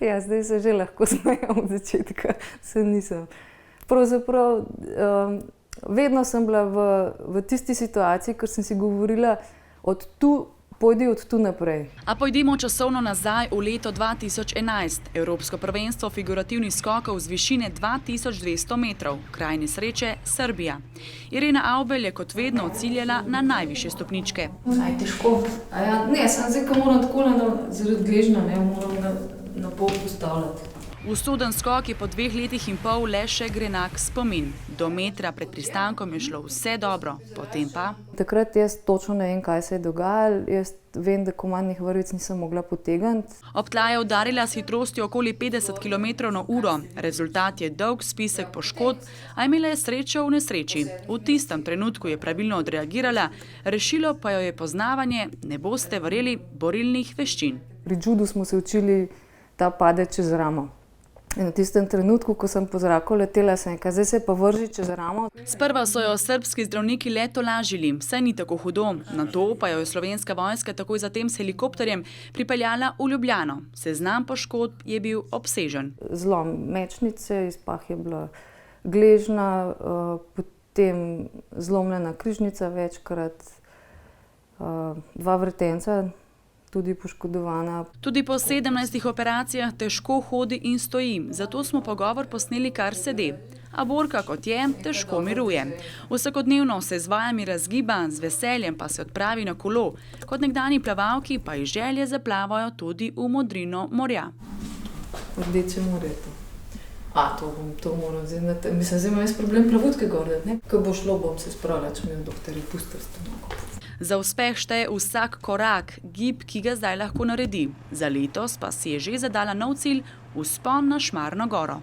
Ja, zdaj se že lahko smejam, od začetka se nisem. Pravzaprav vedno sem bila v tisti situaciji, ker sem si govorila, pojdi od tu naprej. A pojdimo časovno nazaj v leto 2011, Evropsko prvenstvo figurativnih skokov z višine 2200 metrov, kraj nesreče Srbija. Irena Avbelj je kot vedno ciljala na najvišje stopničke. Težko. Ne, sem zdaj, ko moram takole zaradi gležnja, moram na pol postavljati. Usoden skok je po 2 letih in pol le še grenak spomin. Do metra pred pristankom je šlo vse dobro, potem pa... Takrat jaz točno ne vem, kaj se je dogajalo. Jaz vem, da komandnih vrvic nisem mogla potegniti. Ob tla je udarila s hitrostjo okoli 50 km/h. Rezultat je dolg spisek poškodb, a imela je srečo v nesreči. V tistem trenutku je pravilno odreagirala, rešilo pa jo je poznavanje, ne boste verjeli, borilnih veščin. Pri judu smo se učili ta padec čez ramo. In v tistem trenutku, ko sem po zraku letela, sem rekla, zdaj se pa vrži čez ramo. Sprva so jo srbski zdravniki le tolažili, saj ni tako hudo. Nato pa jo je Slovenska vojska takoj zatem s helikopterjem pripeljala v Ljubljano. Seznam poškodb je bil obsežen. Zlom mečnice, izpah je bila gležna, potem zlomljena križnica večkrat, 2 vretenca tudi poškodovana. Tudi po 17 operacijah težko hodi in stoji, zato smo pogovor posneli kar sede. A borka, kot je, težko miruje. Vsakodnevno se z vajami razgiba, z veseljem pa se odpravi na kolo. Kot nekdanji plavalki pa iz želje zaplavajo tudi v modrino morja. Rdeče morje to. To moram zdaj. Mislim, zdaj imam jaz problem plavutke gor, ne? Ko bo šlo, bom se spravila, če mi doktorji pustijo s tem nogo. Za uspeh šteje vsak korak, gib, ki ga zdaj lahko naredi. Za letos pa si je že zadala nov cilj, vzpon na Šmarno goro.